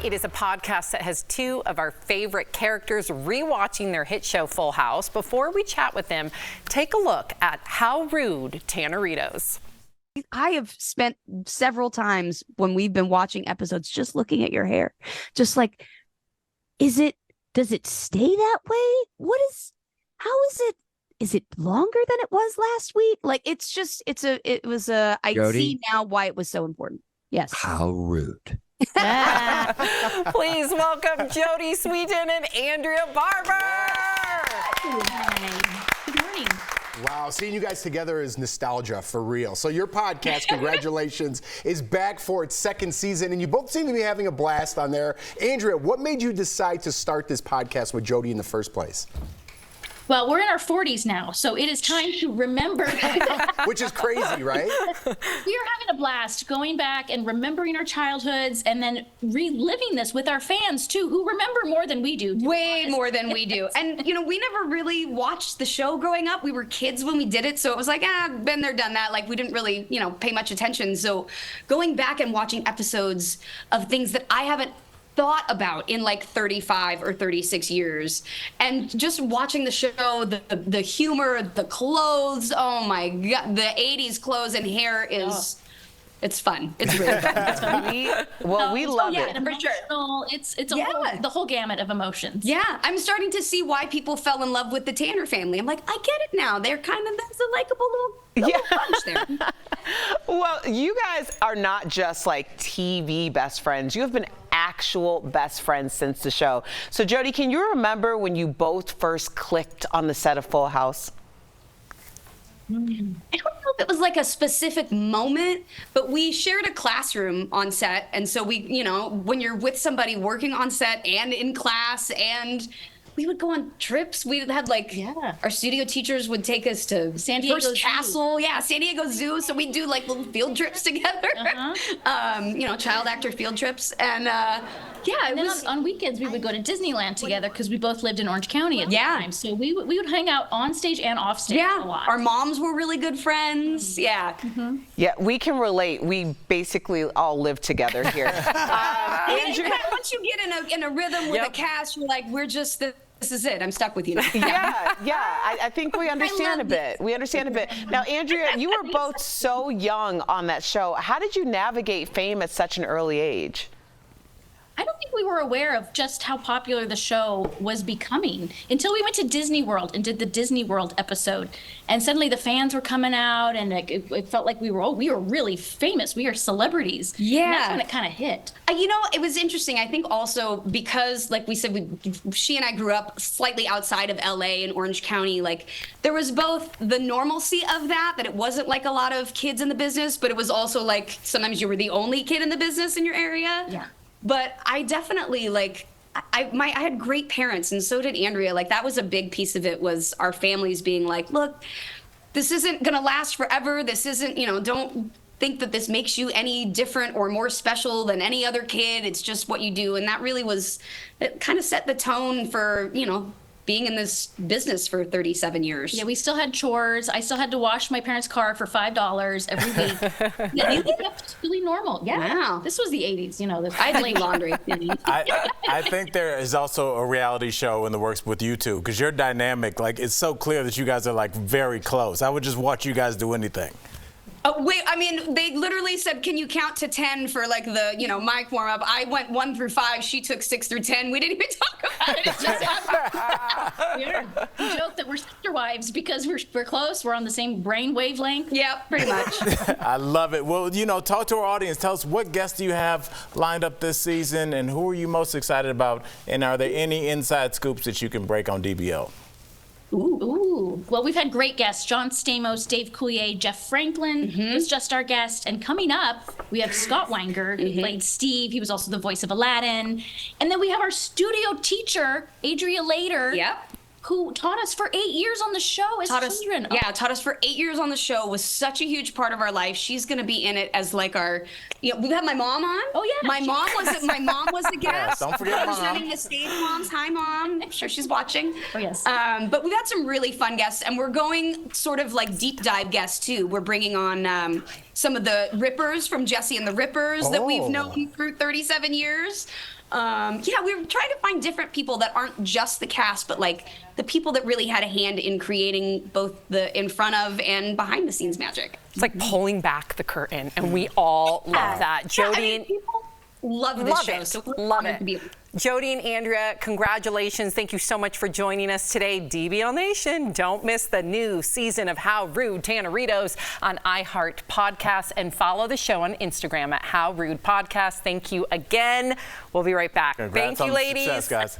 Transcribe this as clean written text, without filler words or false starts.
It is a podcast that has two of our favorite characters rewatching their hit show Full House. Before we chat with them, take a look at How Rude Tanneritos. I have spent several times when we've been watching episodes just looking at your hair. Just like, does it stay that way? How is it longer than it was last week? Like, I Jodie? see now why it was so important. Yes. How rude. Please welcome Jodie, Sweetin, and Andrea Barber. Good morning. Wow, seeing you guys together is nostalgia for real. So your podcast, congratulations, is back for its second season, and you both seem to be having a blast on there. Andrea, what made you decide to start this podcast with Jodie in the first place? Well, we're in our 40s now, so it is time to remember. Which is crazy, right? We are having a blast going back and remembering our childhoods and then reliving this with our fans, too, who remember more than we do. Way more than we do. And, we never really watched the show growing up. We were kids when we did it, so it was like, been there, done that. Like, we didn't really, pay much attention. So going back and watching episodes of things that I haven't thought about in like 35 or 36 years, and just watching the show, the humor, the clothes, oh my god, the 80s clothes and hair is it's fun. It's really fun. It's fun. We love it. For sure. It's the whole gamut of emotions. Yeah, I'm starting to see why people fell in love with the Tanner family. I'm like, I get it now. There's a likable little bunch there. Well, you guys are not just like TV best friends. You have been actual best friends since the show. So, Jodie, can you remember when you both first clicked on the set of Full House? I don't know if it was like a specific moment, but we shared a classroom on set. And so we, when you're with somebody working on set and in class, and we would go on trips. We had our studio teachers would take us to San Diego First Zoo. Castle. Yeah, San Diego Zoo. So we'd do like little field trips together, child actor field trips. And And then on weekends, we would go to Disneyland together because we both lived in Orange County at the time. So we would hang out on stage and off stage a lot. Our moms were really good friends. Yeah. Mm-hmm. Yeah, we can relate. We basically all live together here. Andrea, once you get in a rhythm with a cast, you're like, this is it. I'm stuck with you now. I think we understand a bit. We understand a bit. Now, Andrea, you were both so young on that show. How did you navigate fame at such an early age? I don't think we were aware of just how popular the show was becoming until we went to Disney World and did the Disney World episode. And suddenly the fans were coming out, and it felt like we were really famous. We are celebrities. Yeah. And that's when it kind of hit. It was interesting. I think also because, like we said, she and I grew up slightly outside of LA in Orange County. Like, there was both the normalcy of that it wasn't like a lot of kids in the business, but it was also like sometimes you were the only kid in the business in your area. Yeah. But I definitely I had great parents, and so did Andrea. Like, that was a big piece of it, was our families being like, look, this isn't gonna last forever. This isn't, don't think that this makes you any different or more special than any other kid. It's just what you do. And that really it kind of set the tone for, being in this business for 37 years. Yeah, we still had chores. I still had to wash my parents' car for $5 every week. That's really normal. Yeah. Wow. This was the 80s, I had to do laundry. I think there is also a reality show in the works with you two, because your dynamic, it's so clear that you guys are very close. I would just watch you guys do anything. Oh, wait, they literally said, can you count to 10 for the, mic warm up? I went 1 through 5. She took 6 through 10. We didn't even talk about it. It just happened. We joke that we're sister wives because we're close. We're on the same brain wavelength. Yeah, pretty much. I love it. Well, talk to our audience. Tell us, what guests do you have lined up this season, and who are you most excited about? And are there any inside scoops that you can break on DBL? Ooh. Well, we've had great guests. John Stamos, Dave Coulier, Jeff Franklin was just our guest. And coming up, we have Scott Weinger, who played Steve. He was also the voice of Aladdin. And then we have our studio teacher, Adria Lader. Yep. Who taught us for 8 years on the show as children. Taught us for 8 years on the show, was such a huge part of our life. She's going to be in it as our, we've had my mom on. Oh, yeah. My mom was the guest. Don't forget Mom. Representing the stage moms. Hi, Mom. I'm sure she's watching. Oh, yes. But we've had some really fun guests, and we're going sort of deep dive guests, too. We're bringing on some of the Rippers from Jessie and the Rippers that we've known for 37 years. Yeah, we were trying to find different people that aren't just the cast, but like the people that really had a hand in creating both the in front of and behind the scenes magic. It's like pulling back the curtain, and we all love that. Jodie and people love this show, it. so we're Love honored it. to be. Jodie and Andrea, congratulations. Thank you so much for joining us today. DBL Nation, don't miss the new season of How Rude Tanneritos on iHeart Podcasts, and follow the show on Instagram at How Rude Podcast. Thank you again. We'll be right back. Congrats Thank you, on the ladies. success, guys.